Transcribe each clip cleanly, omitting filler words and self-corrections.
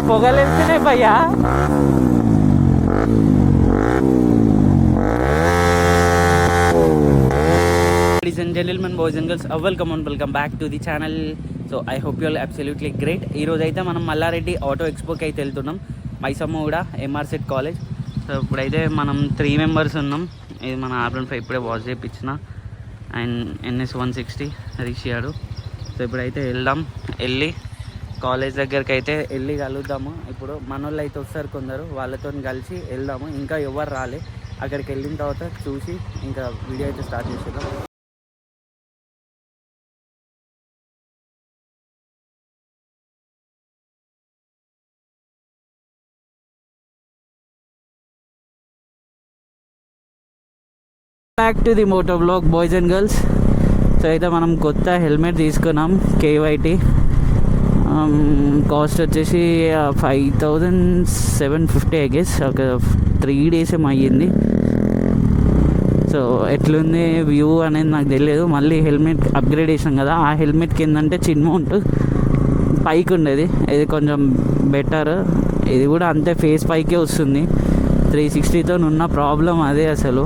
పొగలేస్తున్నాయి భయ్యా. Ladies and gentlemen, boys and girls, welcome back to the channel. So I hope you all absolutely great. ఈ రోజు అయితే మనం Mallareddy auto ఎక్స్పోకి అయితే వెళ్తున్నాం, మైసమ్మ కూడా ఎంఆర్సెట్ కాలేజ్. సో ఇప్పుడైతే మనం 3 మెంబర్స్ ఉన్నాం. ఇది మన R15 ఇప్పుడే వాష్ చేయించిన అండ్ NS 160 రిషియాడు. సో ఇప్పుడైతే వెళ్ళి కాలేజ్ దగ్గరికి అయితే వెళ్ళి కలుద్దాము. ఇప్పుడు మన వాళ్ళు అయితే వస్తారు కొందరు, వాళ్ళతో కలిసి వెళ్దాము. ఇంకా ఎవరు రాలే, అక్కడికి వెళ్ళిన తర్వాత చూసి ఇంకా వీడియో అయితే స్టార్ట్ చేసేద్దాం. Back to the moto blog boys and girls. So అయితే మనం కొత్త హెల్మెట్ తీసుకున్నాం, KYT. కాస్ట్ వచ్చేసి 5750 ఐ గెస్. ఒక 3 days ఏమో అయ్యింది. సో ఎట్లుంది వ్యూ అనేది నాకు తెలియదు. మళ్ళీ హెల్మెట్ అప్గ్రేడ్ చేసాం కదా, ఆ హెల్మెట్కి ఏంటంటే చిన్న మౌంట్ పైకి ఉండేది, ఇది కొంచెం బెటర్. ఇది కూడా అంతే ఫేస్ పైకే వస్తుంది. 360తో ఉన్న ప్రాబ్లం అదే, అసలు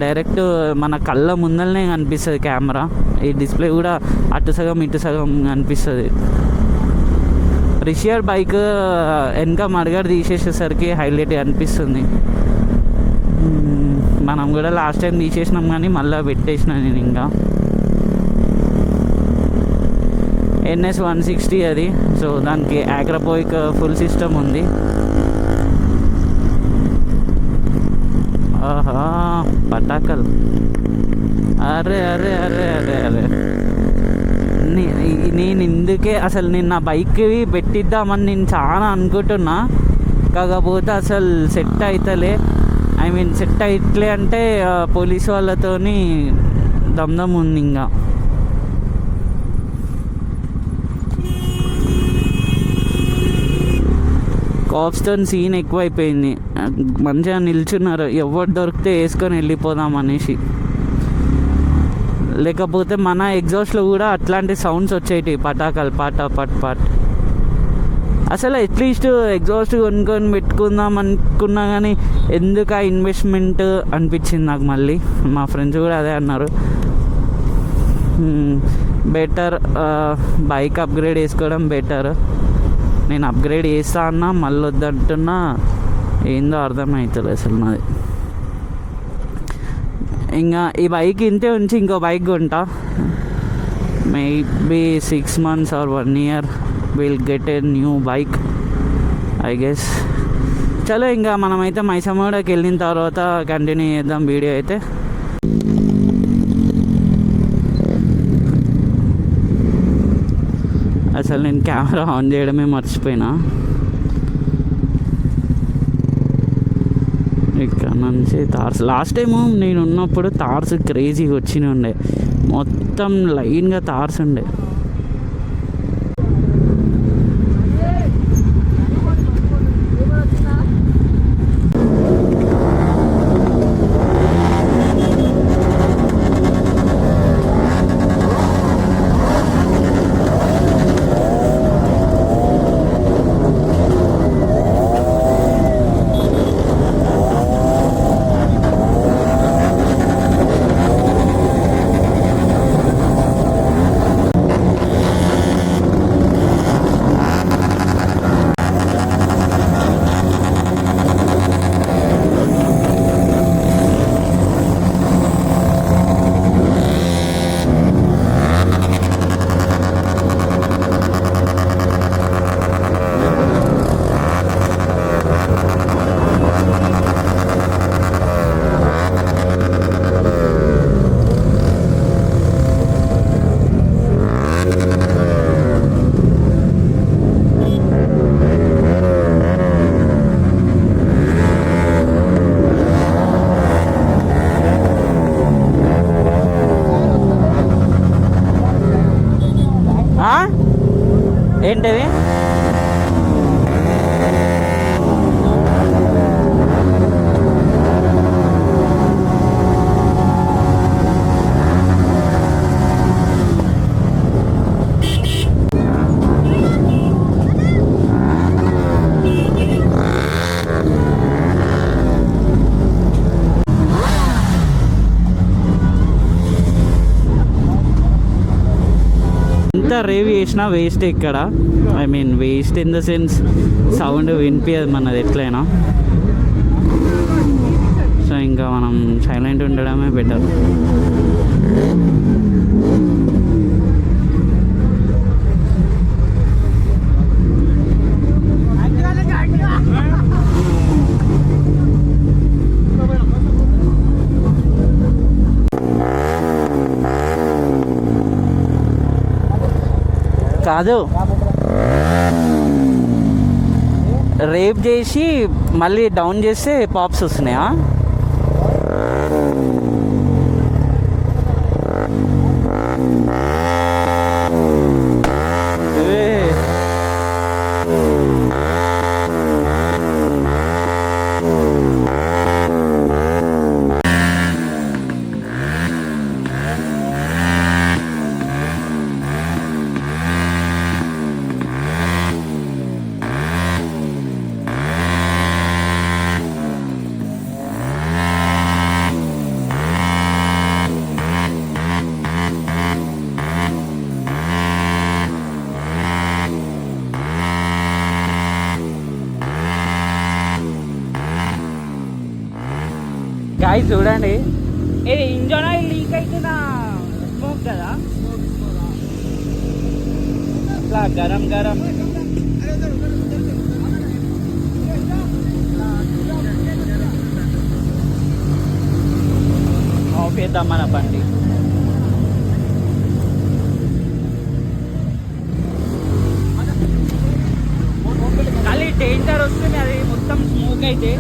డైరెక్ట్ మన కళ్ళ ముందరనే కనిపిస్తుంది కెమెరా. ఈ డిస్ప్లే కూడా అటు సగం ఇటు సగం కనిపిస్తుంది. రిషియర్ బైక్ వెనక మడగడు తీసేసేసరికి హైలైట్ అనిపిస్తుంది. మనం కూడా లాస్ట్ టైం తీసేసినాం కానీ మళ్ళీ పెట్టేసిన నేను. ఇంకా NS 160 అది. సో దానికి ఆగ్రాపోయిక్ ఫుల్ సిస్టమ్ ఉంది. ఆహా పటాకల్, అరే అరే అరే అరే అరే. నేను ఇందుకే అసలు నేను నా బైక్కి పెట్టిద్దామని నేను చాలా అనుకుంటున్నా, కాకపోతే అసలు సెట్ అవుతలే. సెట్ అవుతలే అంటే పోలీసు వాళ్ళతోని దమ్దమ్ ఉంది. ఇంకా కాప్స్తో సీన్ ఎక్కువైపోయింది. మంచిగా నిల్చున్నారు, ఎవరు దొరికితే వేసుకొని వెళ్ళిపోదాం అనేసి. లేకపోతే మన ఎగ్జాస్ట్లో కూడా అట్లాంటి సౌండ్స్ వచ్చేటి, పటాకాలు పాట పట్ పాట్. అసలు అట్లీస్ట్ ఎగ్జాస్ట్ కొనుక్కొని పెట్టుకుందాం అనుకున్నా కానీ ఎందుకు ఆ ఇన్వెస్ట్మెంట్ అనిపించింది నాకు. మళ్ళీ మా ఫ్రెండ్స్ కూడా అదే అన్నారు, బెటర్ బైక్ అప్గ్రేడ్ చేసుకోవడం బెటర్. నేను అప్గ్రేడ్ చేస్తా అన్నా, మళ్ళీ వద్దంటున్నా, ఏందో అర్థమవుతుంది అసలు నాది. ఇంకా ఈ బైక్ ఇంతే ఉంచి ఇంకో బైక్ కొంటా. Maybe 6 months or 1 year will get a new bike I guess. చలో ఇంకా మనమైతే మైసమ్మకి వెళ్ళిన తర్వాత కంటిన్యూ చేద్దాం వీడియో అయితే. అసలు నేను కెమెరా ఆన్ చేయడమే మర్చిపోయినా. ఇక్కడ నుంచి తార్స్ లాస్ట్ టైము నేను ఉన్నప్పుడు తార్స్ క్రేజీగా వచ్చినాయి ఉండే, మొత్తం లైన్గా తార్స్ ఉండే. ఏంటది? ఎంత రేవ్ చేసినా వేస్ట్ ఇక్కడ. I mean waste in the sense sound వినిపించదు మనది ఎట్లయినా. సో ఇంకా మనం సైలెంట్ ఉండడమే బెటర్. కాదు, రేప్ చేసి మళ్ళీ డౌన్ చేస్తే పాప్స్ వస్తున్నాయా? గాయ్ చూడండి, ఇది ఇంజన్ ఆయిల్ లీక్ అవుతున్న స్మోక్ కదా, ఇట్లా గరం గరం. ఆఫ్ చేద్దాం మన బండి. ఖాళీ డేంజర్ వస్తుంది, అది మొత్తం స్మోక్ అయితే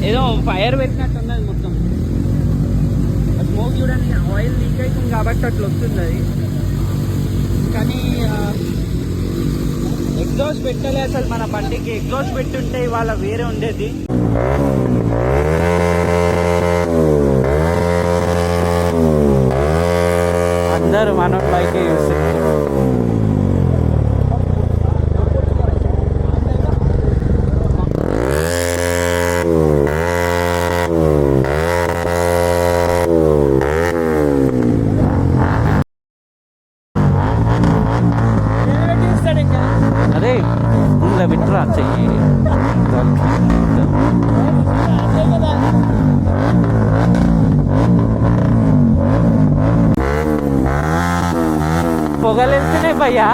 ఏదో ఫైర్ పెట్టినట్టు ఉన్నది మొత్తం. స్మోక్ చూడండి, ఆయిల్ లీక్ అవుతుంది కాబట్టి అట్లా వస్తుంది అది. కానీ ఎగ్జాస్ట్ పెట్టలే అసలు మన బండికి. ఎగ్జాస్ట్ పెట్టుంటే ఇవాళ వేరే ఉండేది. అందరూ మన బైకే చూస్తారు. అరే ఇందులో విట్రా చెయ్యి. పొగలేస్తున్నాయి భయ్యా.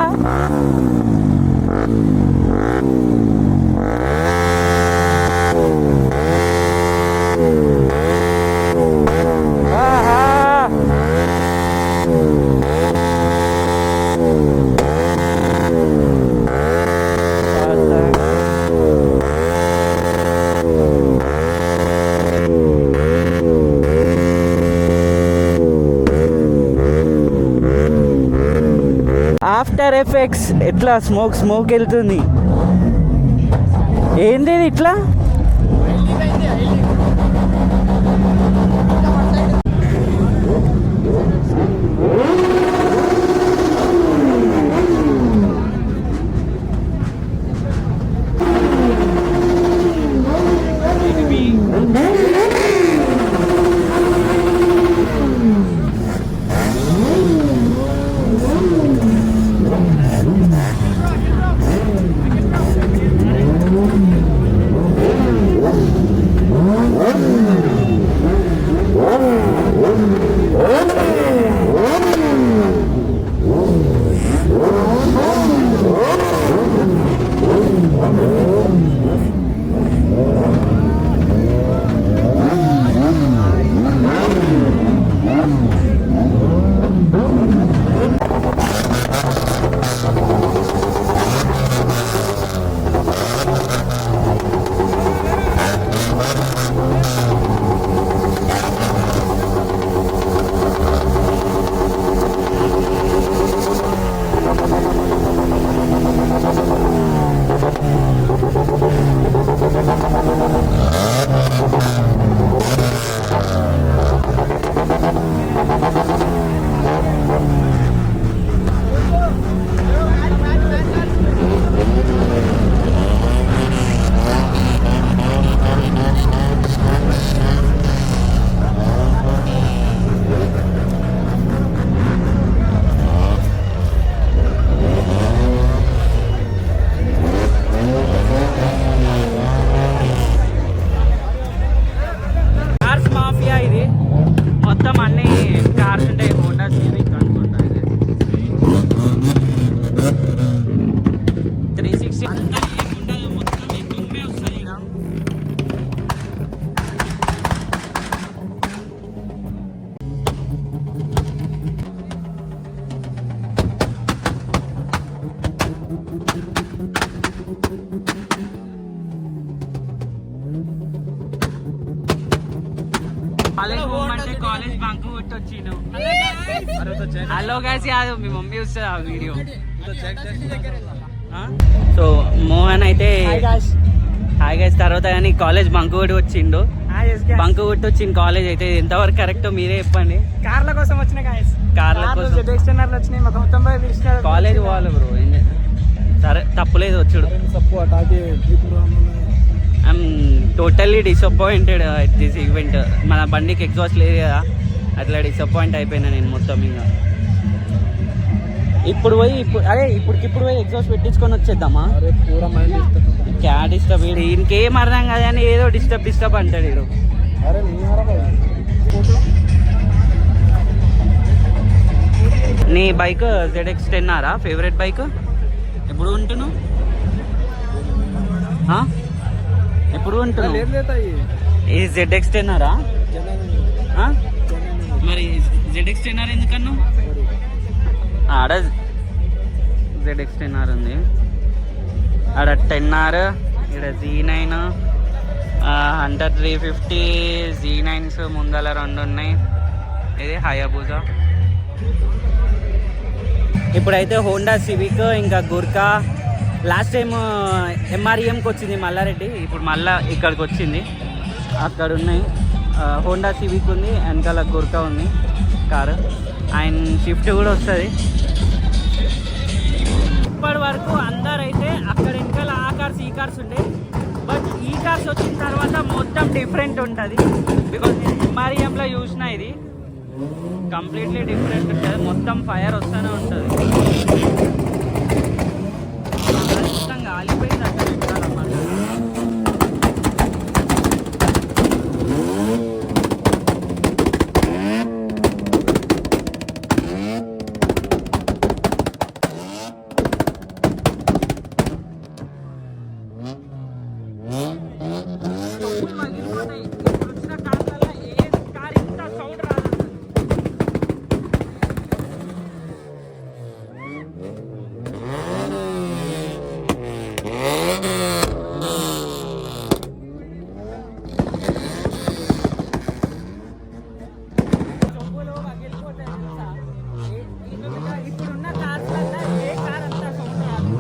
ఆఫ్టర్ ఎఫెక్ట్స్ ఎట్లా స్మోక్ వెళ్తుంది. ఏంది ఇట్లా? బంకు కొట్టి వచ్చిండు. హలో గైస్, కాదు మీ మమ్మీ వస్తుంది ఆ వీడియో. సో మోహన్ అయితే హాయ్ గైస్ తర్వాత కానీ కాలేజ్ బంకు కొట్టి వచ్చిండు. బంకు కొట్టి వచ్చింది కాలేజ్ అయితే ఎంతవరకు కరెక్ట్ మీరే చెప్పండి. కార్ల కోసం వచ్చిన గాయస్, కార్ల కోసం వచ్చినాయి. మాకు మొత్తం కాలేజ్ పోవాలి బ్రో. సరే తప్పులేదు వచ్చుడు. I'm totally disappointed at this event. మన బండికి ఎగ్జాస్ట్ లేదు కదా, అట్లా డిసప్పాయింట్ అయిపోయినా నేను మొత్తం. ఇంకా ఇప్పుడు పోయి ఎగ్జాస్ట్ పెట్టించుకొని వచ్చేద్దామా? క్యా డిస్టర్బ్ వీడు, ఇంకేం అర్థం కాదు అని ఏదో డిస్టర్బ్ అంటాడు వీడు. నీ బైక్ ZX10R ఫేవరెట్ బైక్? ఎప్పుడు ఉంటున్నావు? ఎప్పుడు ఉంటున్నావు? ఇది ZX10R. మరి ZX10R ఎందుకన్నా? ఆడ ZX10R ఉంది, ఆడ 10R, ఇక్కడ Z9, హంటర్ 350, Z9s ముందల 2 ఉన్నాయి. ఇది హయాబుజా. ఇప్పుడైతే హోండా సివిక్ ఇంకా గుర్కా. లాస్ట్ టైం MREMకి వచ్చింది మల్లారెడ్డి, ఇప్పుడు మళ్ళా ఇక్కడికి వచ్చింది. అక్కడ ఉన్నాయి హోండా సివిక్ ఉంది, వెనకాల గుర్కా ఉంది కారు, అండ్ షిఫ్ట్ కూడా వస్తుంది. ఇప్పటి వరకు అందరైతే అక్కడ వెనకాల ఆ కార్స్ ఈ కార్స్ ఉండే, బట్ ఈ కార్స్ వచ్చిన తర్వాత మొత్తం డిఫరెంట్ ఉంటుంది. బికాజ్ నేను MREMలో చూసిన, ఇది కంప్లీట్లీ డిఫరెంట్ ఉంటుంది. మొత్తం ఫైర్ వస్తూనే ఉంటుంది. మొత్తం గాలిపోయింది అక్కడ పెట్టాలన్నమాట. ఇప్పుడు వచ్చిన కార్లలో ఏ కార్ ఇంత సౌండ్ రాదు. ఇప్పుడున్న కార్లలో ఏ కార్ అంత సౌండ్ రాదు.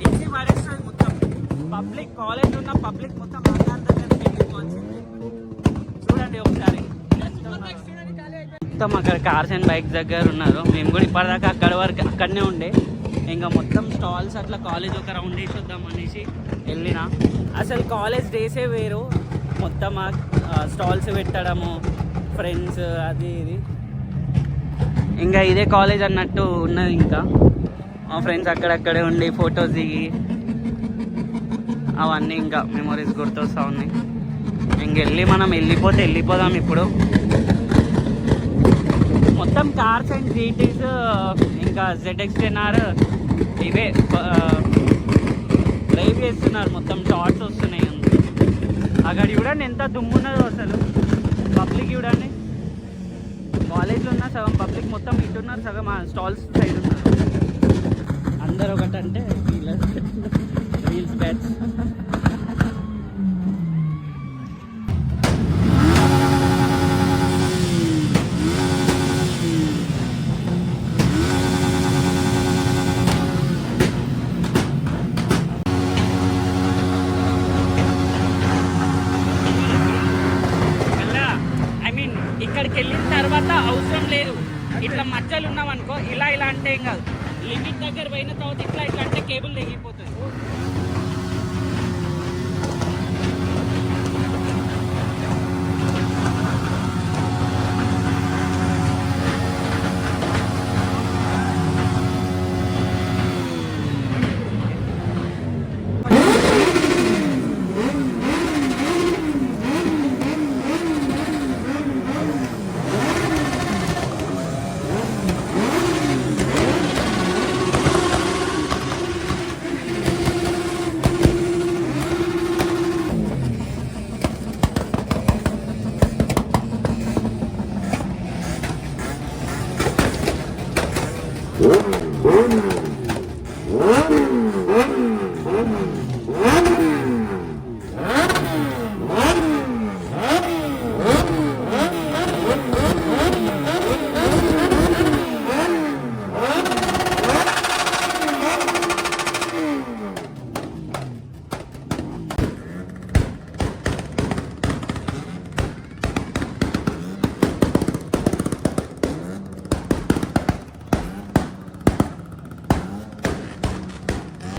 ఇది పడేస్తుంది మొత్తం. పబ్లిక్ కాలేజ్ ఉన్న పబ్లిక్ మొత్తం ఆధార్ దగ్గర వెళ్ళిపోవాల్సింది. చూడండి ఒకసారి మొత్తం అక్కడ కార్స్ అండ్ బైక్స్ దగ్గర ఉన్నారు. మేము కూడా ఇప్పటిదాకా అక్కడనే ఉండే. ఇంకా మొత్తం స్టాల్స్ అట్లా కాలేజ్ ఒక రౌండ్ వేసి వద్దాం అనేసి వెళ్ళిన. అసలు కాలేజ్ డేసే వేరు, మొత్తం స్టాల్స్ పెట్టడము, ఫ్రెండ్స్ అది ఇది. ఇంకా ఇదే కాలేజ్ అన్నట్టు ఉన్నది. ఇంకా మా ఫ్రెండ్స్ అక్కడక్కడే ఉండి ఫొటోస్ దిగి అవన్నీ ఇంకా మెమొరీస్ గుర్తొస్తూ ఉన్నాయి. ఇంకెళ్ళి మనం వెళ్ళిపోదాం ఇప్పుడు. మొత్తం కార్స్ అండ్ GTs ఇంకా ZX10R ఇవే డ్రైవ్ చేస్తున్నారు. మొత్తం షార్ట్స్ వస్తున్నాయి. అక్కడ చూడండి ఎంత దుమ్మున్నదో అసలు. పబ్లిక్ చూడండి, కాలేజ్లో ఉన్న సగం పబ్లిక్ మొత్తం ఇటున్నారు, సగం స్టాల్స్ సైడ్ ఉన్నారు. అందరు ఒకటంటే రీల్స్ బ్యాట్స్. ఇక్కడికి వెళ్ళిన తర్వాత అవసరం లేదు. ఇట్లా మధ్యలో ఉన్నాం అనుకో, ఇలా అంటే ఏం కాదు. లిమిట్ దగ్గర పోయిన తర్వాత ఇట్లా అంటే కేబుల్ తెగిపోతుంది.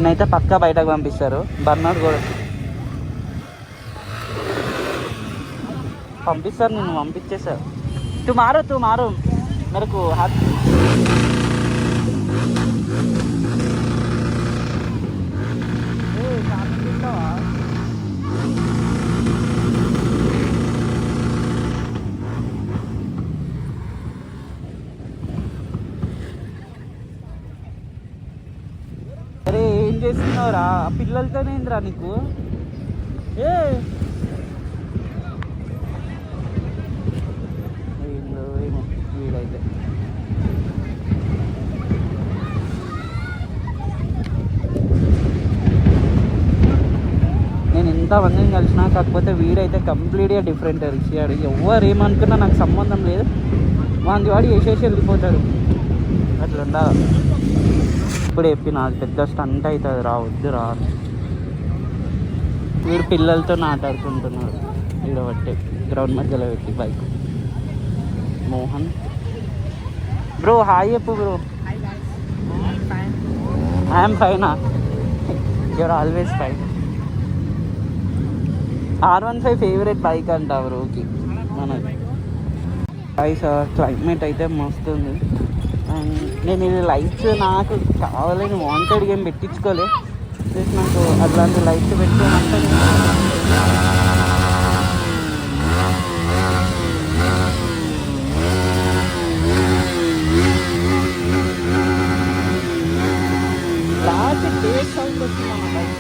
నేనైతే పక్కా బయటకు పంపిస్తారు. బర్నౌట్ కూడా పంపిస్తారు, నేను పంపించేసారు. టుమారో మేరకు హ్యాపీ. అరే ఏం చేస్తున్నావురా? పిల్లలతోనే ఏందిరా నీకు? ఏ ఏమో వీడైతే నేను ఎంతమందిని కలిసినా, కాకపోతే వీడైతే కంప్లీట్గా డిఫరెంట్ రిషియాడు. ఎవరు ఏమనుకున్నా నాకు సంబంధం లేదు, వాడి వాడు వేసేసి వెళ్ళిపోతాడు. అట్లా ఉండాలి. ఇప్పుడు చెప్పిన అది పెద్ద స్టంట్ అవుతుంది, రావద్దు రా. వీడు పిల్లలతో ఆటాడుకుంటున్నాడు వీడ బట్టి గ్రౌండ్ మధ్యలో పెట్టి బైక్. మోహన్ బ్రో హాయ్ చెప్పు bro. I'm fine, you are always fine. R15 favourite bike అంట బ్రోకి మనది. గైస్ క్లైమేట్ అయితే మస్తు ఉంది. అండ్ నేను ఇది లైట్స్ నాకు కావాలని వాంటెడ్ గేమ్ పెట్టించుకోలే, జస్ట్ నాకు అట్లాంటి లైట్స్ పెట్టుకోమంటే లాస్ట్ డేట్ సౌండ్ వచ్చింది అన్న లైట్.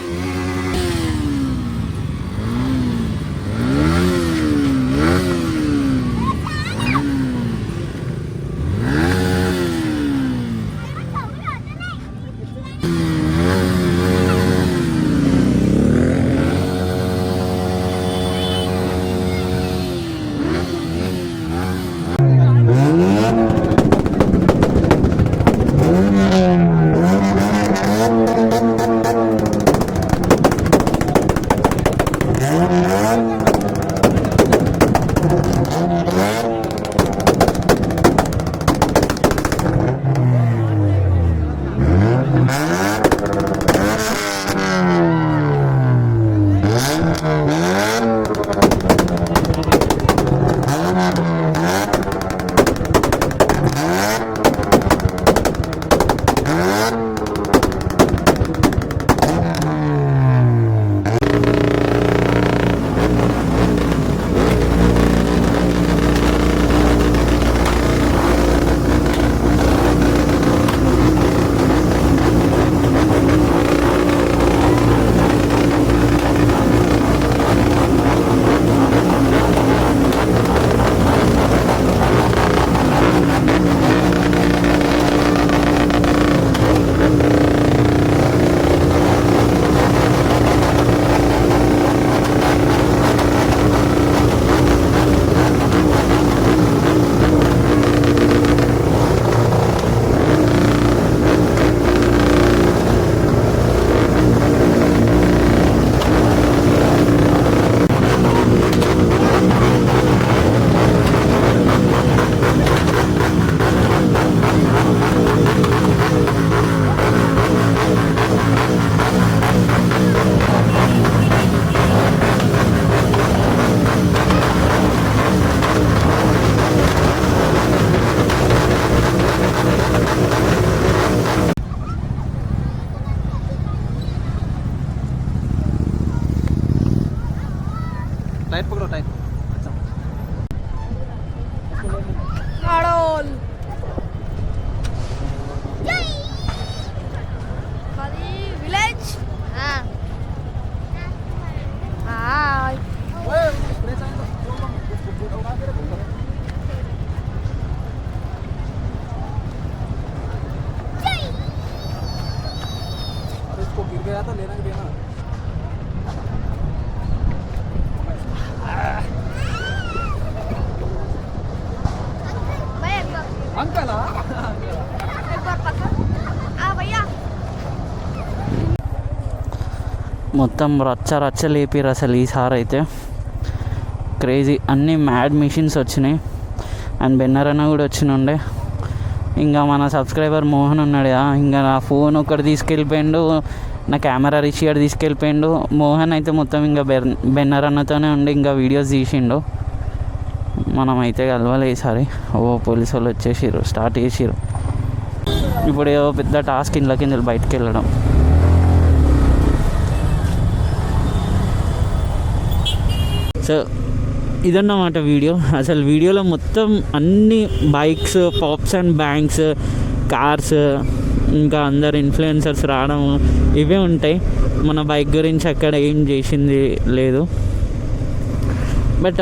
टाइट पकड़ो टाइट. अच्छा Carol. Kali village. Ah. Hi. अरे इसको गिर गया तो लेना ही देना. अंकल एक बार पकड़. भैया. మొత్తం రచ్చ లేపిరు అసలు ఈసారి అయితే క్రేజీ. అన్నీ మ్యాడ్ మిషన్స్ వచ్చినాయి. అండ్ బెన్నర్ అన్న కూడా వచ్చినుండే. ఇంకా మన సబ్స్క్రైబర్ మోహన్ ఉన్నాడు, ఇంకా నా ఫోన్ ఒకటి తీసుకెళ్ళిపోయిండు, నా కెమెరా రిషియర్ తీసుకెళ్ళిపోయిండు. మోహన్ అయితే మొత్తం ఇంకా బెన్నర్ అన్నతోనే ఉండి ఇంకా వీడియోస్ తీసిండు. మనమైతే కలవాలి ఈసారి. పోలీసు వాళ్ళు వచ్చేసిర్రు, స్టార్ట్ చేసిర్రు. ఇప్పుడు ఏదో పెద్ద టాస్క్ ఇంట్లో కింద బయటకు వెళ్ళడం. సో ఇదన్నమాట వీడియో. అసలు వీడియోలో మొత్తం అన్ని bikes, pops and banks, cars, ఇంకా అందరు ఇన్ఫ్లుయెన్సర్స్ రావడం ఇవే ఉంటాయి. మన బైక్ గురించి అక్కడ ఏం చేసింది లేదు. బట్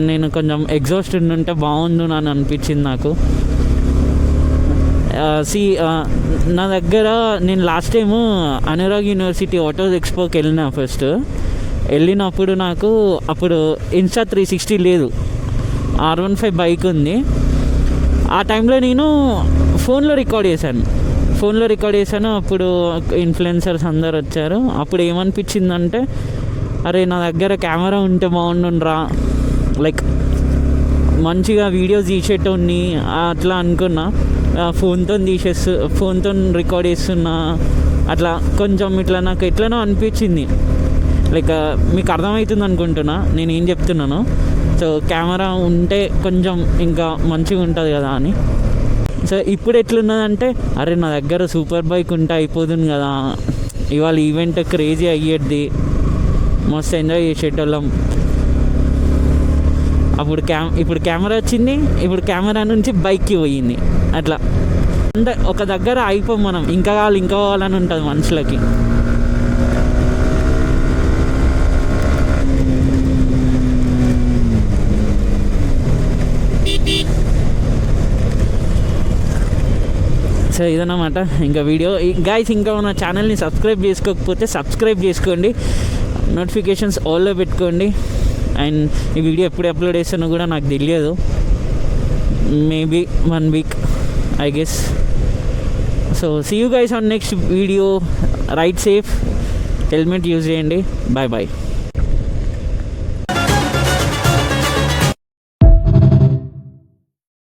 నేను కొంచెం ఎగ్జాస్టెడ్ ఉంటే బాగుండు అని అనిపించింది నాకు. నా దగ్గర నేను last time Anurag university auto ఎక్స్పోకి వెళ్ళిన. ఫస్ట్ వెళ్ళినప్పుడు నాకు అప్పుడు ఇన్స్టా 360 లేదు, R15 బైక్ ఉంది. ఆ టైంలో నేను ఫోన్లో రికార్డ్ చేశాను. అప్పుడు ఇన్ఫ్లుయెన్సర్స్ అందరు వచ్చారు. అప్పుడు ఏమనిపించిందంటే, అరే నా దగ్గర కెమెరా ఉంటే బాగుండురా, లైక్ మంచిగా వీడియోస్ తీసేటోని అట్లా అనుకున్నా. ఫోన్తో రికార్డ్ చేస్తున్నా. అట్లా కొంచెం ఇట్లా నాకు ఎట్లనో అనిపించింది. లైక్ మీకు అర్థమవుతుంది అనుకుంటున్నా నేను ఏం చెప్తున్నాను. సో కెమెరా ఉంటే కొంచెం ఇంకా మంచిగా ఉంటుంది కదా అని. సో ఇప్పుడు ఎట్లున్నదంటే, అరే నా దగ్గర సూపర్ బైక్ ఉంటే అయిపోతుంది కదా, ఇవాళ ఈవెంట్ క్రేజీ అయ్యేది, మస్తు ఎంజాయ్ చేసేటోళ్ళం. ఇప్పుడు కెమెరా వచ్చింది, ఇప్పుడు కెమెరా నుంచి బైక్కి పోయింది. అట్లా అంటే ఒక దగ్గర అయిపోం మనం, ఇంకా కావాలని ఉంటుంది మనుషులకి. సో ఇదన్నమాట ఇంకా వీడియో. గైస్, ఇంకా మన ఛానల్ని సబ్స్క్రైబ్ చేసుకోకపోతే సబ్స్క్రైబ్ చేసుకోండి, నోటిఫికేషన్స్ ఆల్లో పెట్టుకోండి. అండ్ ఈ వీడియో ఎప్పుడు అప్లోడ్ చేస్తానో కూడా నాకు తెలియదు, maybe 1 week I guess. So see you guys on next video. Ride safe, helmet use చేయండి. Bye bye.